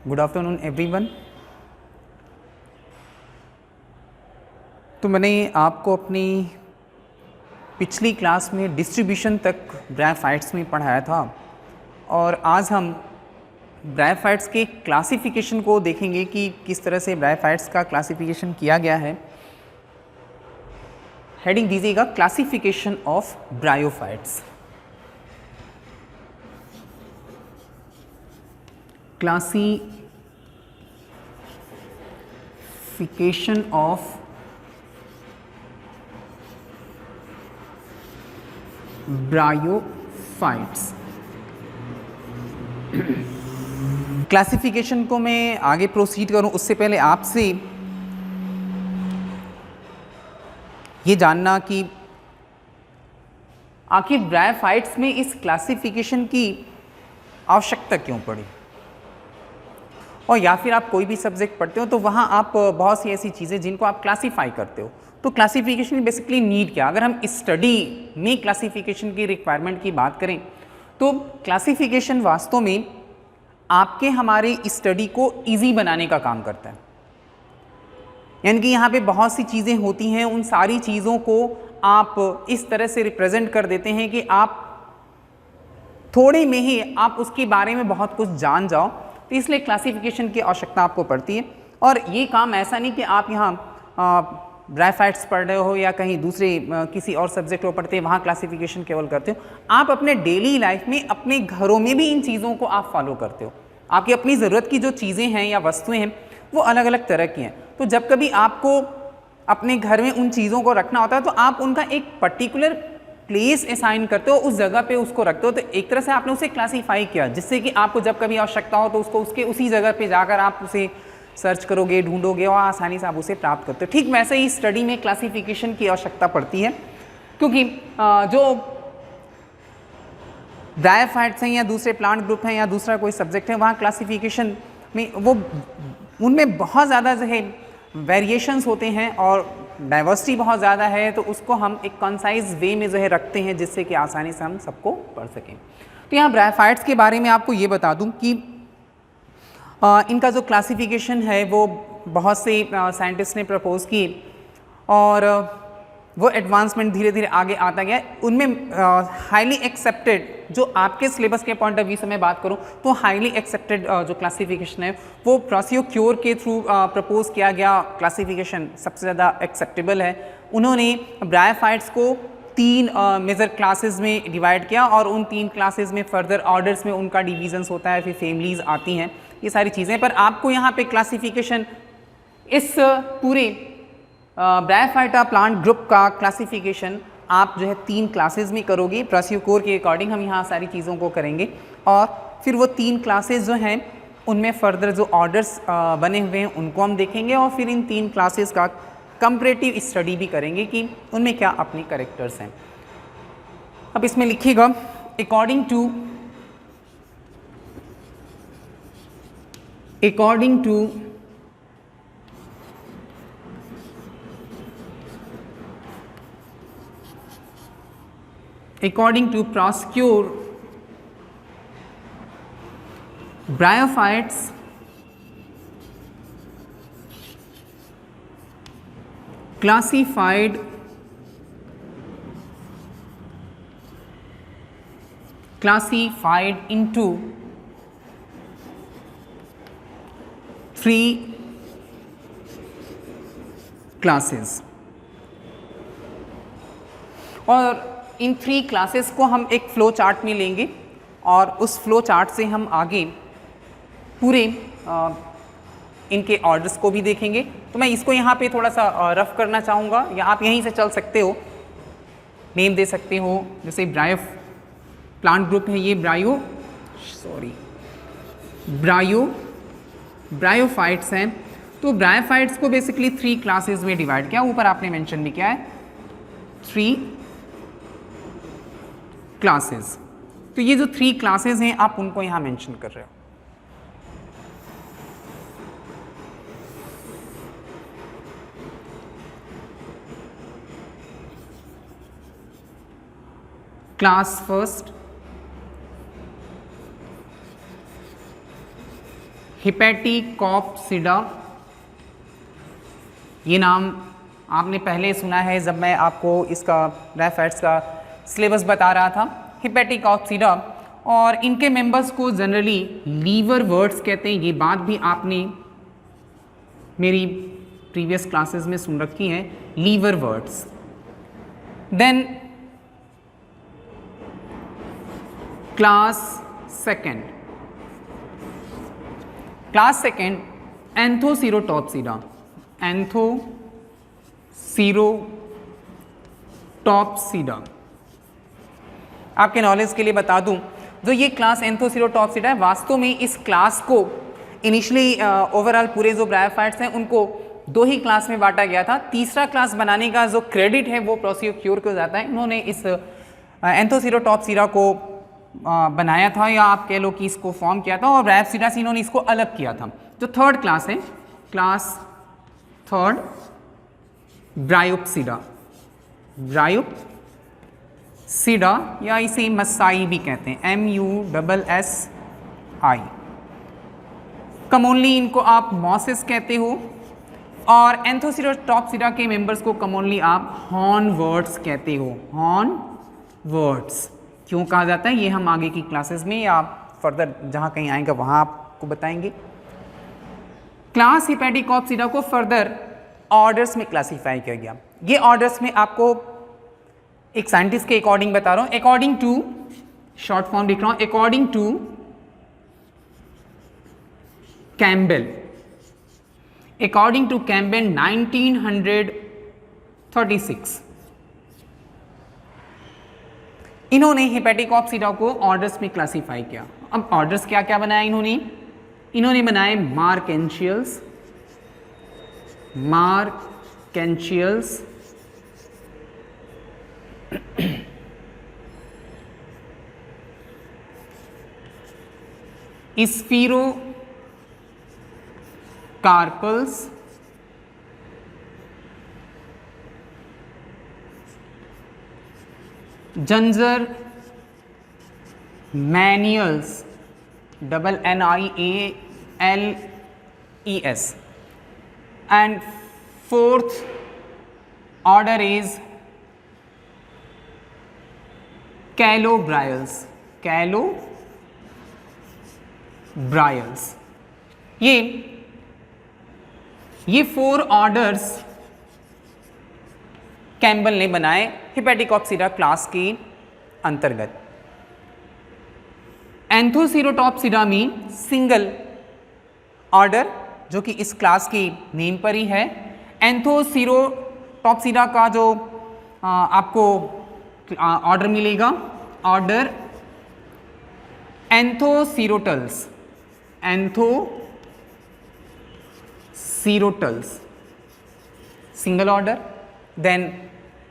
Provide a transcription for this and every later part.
Good afternoon everyone. तो मैंने आपको अपनी पिछली क्लास में डिस्ट्रीब्यूशन तक ब्रायोफाइट्स में पढ़ाया था और आज हम ब्रायोफाइट्स के क्लासिफिकेशन को देखेंगे कि किस तरह से ब्रायोफाइट्स का क्लासिफिकेशन किया गया है। हेडिंग दीजिएगा classification of bryophytes. Classification of bryophytes. Classification को मैं आगे प्रोसीड करूं उससे पहले आपसे ये जानना कि आखिर ब्रायोफाइट्स में इस क्लासिफिकेशन की आवश्यकता क्यों पड़ी, और या फिर आप कोई भी सब्जेक्ट पढ़ते हो तो वहाँ आप बहुत सी ऐसी चीज़ें जिनको आप क्लासीफाई करते हो, तो क्लासिफिकेशन बेसिकली नीड क्या। अगर हम स्टडी में क्लासिफिकेशन की रिक्वायरमेंट की बात करें तो क्लासिफिकेशन वास्तव में आपके हमारे स्टडी को इजी बनाने का काम करता है। यानी कि यहाँ पे बहुत सी चीज़ें होती हैं, उन सारी चीज़ों को आप इस तरह से रिप्रेजेंट कर देते हैं कि आप थोड़े में ही आप उसके बारे में बहुत कुछ जान जाओ। तो इसलिए क्लासिफिकेशन की आवश्यकता आपको पड़ती है। और ये काम ऐसा नहीं कि आप यहाँ ब्रायोफाइट्स पढ़ रहे हो या कहीं दूसरे किसी और सब्जेक्ट को पढ़ते हैं वहाँ क्लासिफिकेशन केवल करते हो। आप अपने डेली लाइफ में अपने घरों में भी इन चीज़ों को आप फॉलो करते हो। आपकी अपनी ज़रूरत की जो चीज़ें हैं या वस्तुएं हैं वो अलग अलग तरह की हैं। तो जब कभी आपको अपने घर में उन चीज़ों को रखना होता है तो आप उनका एक पर्टिकुलर प्लेस असाइन करते हो, उस जगह पे उसको रखते हो। तो एक तरह से आपने उसे क्लासीफाई किया जिससे कि आपको जब कभी आवश्यकता हो तो उसको उसके उसी जगह पे जाकर आप उसे सर्च करोगे, ढूंढोगे और आसानी से आप उसे प्राप्त करते हो। ठीक वैसे ही स्टडी में क्लासिफिकेशन की आवश्यकता पड़ती है, क्योंकि जो ब्रायोफाइट्स हैं या दूसरे प्लांट ग्रुप हैं या दूसरा कोई सब्जेक्ट है वहाँ क्लासिफिकेशन में वो उनमें बहुत ज़्यादा जो है वेरिएशंस होते हैं और डाइवर्सिटी बहुत ज़्यादा है। तो उसको हम एक कंसाइज वे में जो है रखते हैं जिससे कि आसानी से हम सबको पढ़ सकें। तो यहाँ ब्रायोफाइट्स के बारे में आपको ये बता दूं कि इनका जो क्लासिफिकेशन है वो बहुत से साइंटिस्ट ने प्रपोज की और वो एडवांसमेंट धीरे धीरे आगे आता गया। उनमें हाईली एक्सेप्टेड, जो आपके सिलेबस के पॉइंट ऑफ व्यू से मैं बात करूं तो हाईली एक्सेप्टेड जो क्लासिफिकेशन है वो ब्रासियोक्योर के थ्रू प्रपोज किया गया क्लासिफिकेशन सबसे ज़्यादा एक्सेप्टेबल है। उन्होंने ब्रायोफाइट्स को 3 मेजर क्लासेस में डिवाइड किया और उन 3 क्लासेस में फर्दर ऑर्डर्स में उनका डिवीजन्स होता है, फिर फैमिलीज आती हैं, ये सारी चीज़ें। पर आपको यहाँ पे क्लासिफिकेशन इस पूरे ब्रायोफाइटा प्लांट ग्रुप का क्लासिफिकेशन आप जो है 3 क्लासेस में करोगे। ब्रासियोक्योर के अकॉर्डिंग हम यहाँ सारी चीज़ों को करेंगे और फिर वो 3 क्लासेस जो हैं उनमें फर्दर जो ऑर्डर्स बने हुए हैं उनको हम देखेंगे और फिर इन 3 क्लासेस का कंपैरेटिव स्टडी भी करेंगे कि उनमें क्या अपने कैरेक्टर्स हैं। अब इसमें लिखिएगा according to Brasiocure, bryophytes classified into 3 classes. और इन 3 क्लासेस को हम एक फ्लो चार्ट में लेंगे और उस फ्लो चार्ट से हम आगे पूरे इनके ऑर्डर्स को भी देखेंगे। तो मैं इसको यहाँ पे थोड़ा सा रफ करना चाहूँगा, या आप यहीं से चल सकते हो, नेम दे सकते हो। जैसे प्लांट ग्रुप है ये ब्रायोफाइट्स हैं। तो ब्रायोफाइट्स को बेसिकली 3 क्लासेस में डिवाइड किया, ऊपर आपने मेंशन भी किया है 3 क्लासेस। तो ये जो 3 क्लासेस हैं आप उनको यहाँ मेंशन कर रहे हो। क्लास फर्स्ट, हिपेटिकॉप्सिडा, ये नाम आपने पहले सुना है जब मैं आपको इसका ग्राफाइट्स का सिलेबस बता रहा था। हिपेटिकॉप्सिडा, और इनके मेंबर्स को जनरली लीवर वर्ड्स कहते हैं। ये बात भी आपने मेरी प्रीवियस क्लासेस में सुन रखी है, liver words. Then class second Anthocerotopsida. Anthocerotopsida, आपके नॉलेज के लिए बता दूं, जो ये क्लास एंथोसीरोटॉप्सिडा है, वास्तव में इस क्लास को इनिशियली ओवरऑल पूरे जो ब्रायोफाइट्स हैं उनको दो ही क्लास में बांटा गया था। तीसरा क्लास बनाने का जो क्रेडिट है वो प्रोसिक्योर को जाता है। इन्होंने इस एंथोसीरोटॉप्सिडा को बनाया था, या आप कह लो कि इसको फॉर्म किया था, और ब्रायोप्सिडा से इन्होंने इसको अलग किया था। जो थर्ड क्लास है, क्लास थर्ड ब्रायोप्सिडा, ब्रायोप्सिडा या इसे मसाई भी कहते हैं, MUSSI। कमोनली इनको आप मॉसिस कहते हो, और एंथोसीरोटॉप्सिडा के मेंबर्स को कमोनली आप हॉर्नवर्ड्स कहते हो। हॉर्नवर्ड्स क्यों कहा जाता है ये हम आगे की क्लासेस में या फर्दर जहाँ कहीं आएंगे वहाँ आपको बताएंगे। क्लास हिपेटिकॉप्सिडा को फर्दर ऑर्डर्स में क्लासीफाई किया गया। ये ऑर्डर्स में आपको एक साइंटिस्ट के अकॉर्डिंग बता रहा हूँ, अकॉर्डिंग टू, शॉर्ट फॉर्म लिख रहा हूँ, अकॉर्डिंग टू कैम्बेल, 1936 इन्होंने हिपेटिकॉप्सिडा को ऑर्डर्स में क्लासीफाई किया। अब ऑर्डर्स क्या क्या बनाया इन्होंने बनाए मार्केंशियल्स, स्फीरोकार्पल्स, ginger मैनियल्स, NIALES, and fourth order is Calobryals। ये 4 ऑर्डर्स कैम्बल ने बनाए हिपेटिकॉप्सिडा क्लास के अंतर्गत। एंथोसीरोटॉप्सिडा में सिंगल ऑर्डर जो कि इस क्लास की नेम पर ही है। एंथोसीरोटॉप्सिडा का जो आपको ऑर्डर मिलेगा, order Anthocerotales, single order. Then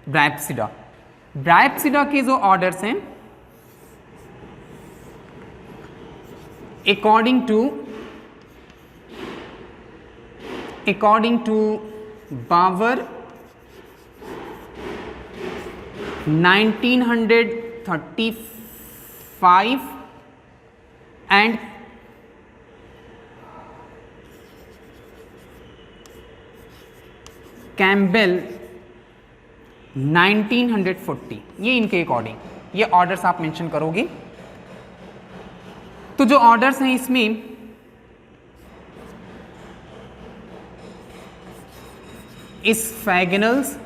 Bryopsida के जो ऑर्डर्स हैं according to Bower 1935 and Campbell 1940, ये इनके अकॉर्डिंग ये ऑर्डर्स आप मेंशन करोगे। तो जो ऑर्डर्स हैं इसमें स्फैगनल्स,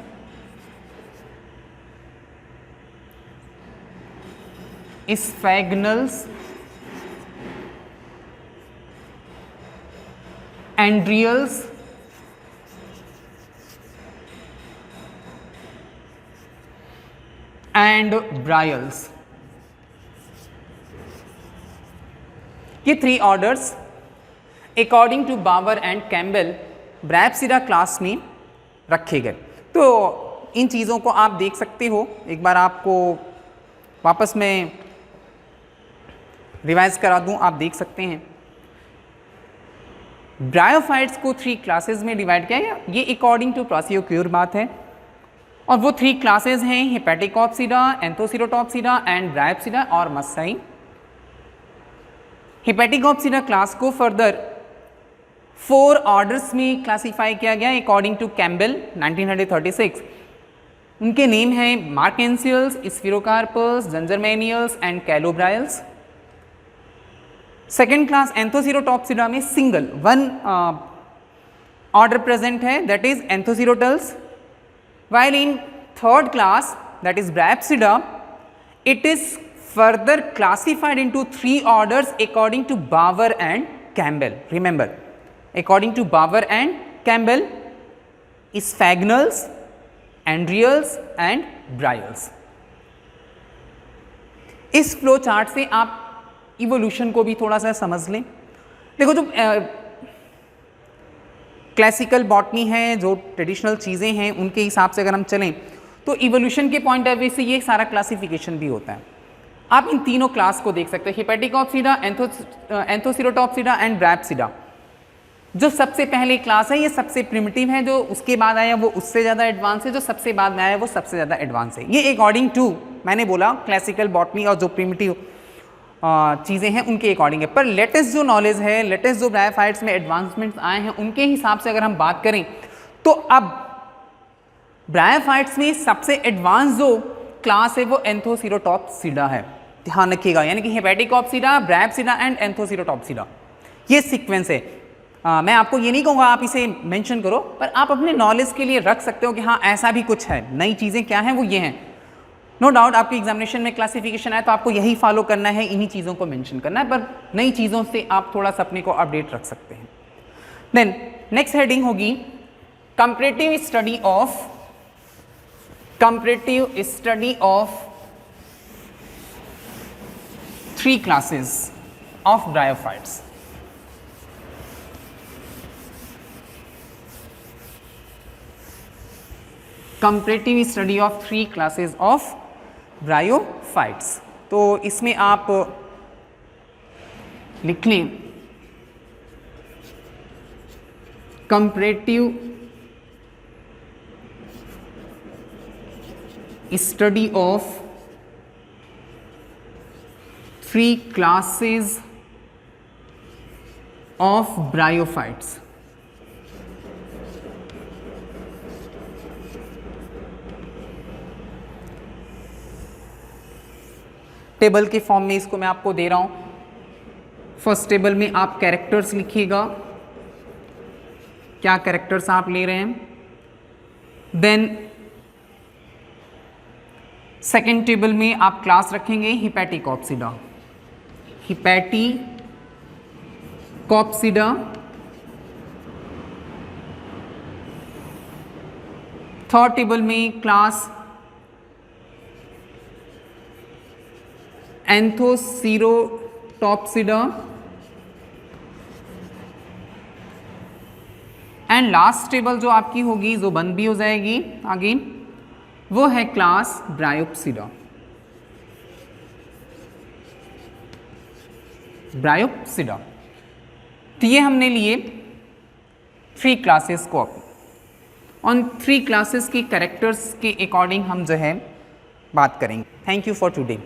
एंड्रियल्स, एंड ब्रायल्स। ये 3 orders according to Bower and Campbell Bryopsida class में रखे गए। तो इन चीज़ों को आप देख सकते हो, एक बार आपको वापस में रिवाइज करा दूं, आप देख सकते हैं। ब्रायोफाइट्स को 3 क्लासेस में डिवाइड किया गया, ये अकॉर्डिंग टू प्रोसिक्योर बात है। और वो 3 क्लासेस हैं हिपेटिकॉप्सिडा, एंथोसीरोटॉप्सिडा एंड ब्रायोप्सिडा और मस्साई। हिपेटिकॉप्सिडा क्लास को फर्दर 4 ऑर्डर्स में क्लासीफाई किया गया अकॉर्डिंग टू कैम्बेल 1936। उनके नेम हैं Marchantiales, Sphaerocarpus, Jungermanniales and Calobryales. Second class Anthocerotopsida में सिंगल 1 ऑर्डर प्रेजेंट है, that is Anthocerotales, while in third class, that is Bryaphsida, it is further classified into 3 orders according to Bauer and Campbell. Remember, according to Bauer and Campbell, sphagnums, andrials and bryals. इस flow chart से आप evolution को भी थोड़ा सा समझ लें। देखो, जो क्लासिकल बॉटनी है, जो ट्रेडिशनल चीज़ें हैं, उनके हिसाब से अगर हम चलें तो इवोल्यूशन के पॉइंट ऑफ व्यू से ये सारा क्लासिफिकेशन भी होता है। आप इन तीनों क्लास को देख सकते हैं, हिपैटिकॉप्सिडा, एंथोसीरोटॉप्सिडा एंड ब्रैप्सिडा। जो सबसे पहले क्लास है ये सबसे प्रिमिटिव है, जो उसके बाद आया वो उससे ज़्यादा एडवांस है, जो सबसे बाद में आया वो सबसे ज़्यादा एडवांस है। ये अकॉर्डिंग टू, मैंने बोला क्लासिकल बॉटनी और जो प्रिमिटिव चीज़ें हैं उनके अकॉर्डिंग है। पर लेटेस्ट जो नॉलेज है, लेटेस्ट जो ब्रायोफाइट्स में एडवांसमेंट्स आए हैं, उनके हिसाब से अगर हम बात करें तो अब ब्रायोफाइट्स में सबसे एडवांस जो क्लास है वो एंथोसीरोटॉप्सिडा है। ध्यान रखिएगा, यानी कि हिपैटिकॉप्सिडा, ब्रैप्सिडा एंड एंथोसीरोटॉप्सिडा, ये सीक्वेंस है। मैं आपको ये नहीं कहूँगा आप इसे मेंशन करो, पर आप अपने नॉलेज के लिए रख सकते हो कि हाँ ऐसा भी कुछ है। नई चीज़ें क्या हैं वो ये हैं। नो डाउट आपके एग्जामिनेशन में क्लासिफिकेशन आए तो आपको यही फॉलो करना है, इन्हीं चीज़ों को मेंशन करना है, पर नई चीज़ों से आप थोड़ा सा अपने को अपडेट रख सकते हैं। देन नेक्स्ट हेडिंग होगी comparative study of 3 classes of bryophytes. Comparative study of 3 classes of bryophytes. तो इसमें आप लिख लें comparative study of 3 classes of bryophytes. Table के फॉर्म में इसको मैं आपको दे रहा हूं। फर्स्ट टेबल में आप कैरेक्टर्स लिखिएगा, क्या कैरेक्टर्स आप ले रहे हैं। देन सेकेंड टेबल में आप क्लास रखेंगे हिपैटिकॉप्सिडा, हिपैटिकॉप्सिडा। थर्ड टेबल में क्लास एंथोसीरोटॉप्सिडा एंड लास्ट टेबल जो आपकी होगी, जो बंद भी हो जाएगी आगे, वो है क्लास ब्रायोप्सिडा। तो ये हमने लिए 3 क्लासेस को। ऑन 3 क्लासेस की कैरेक्टर्स के अकॉर्डिंग हम जो है बात करेंगे। Thank you for today.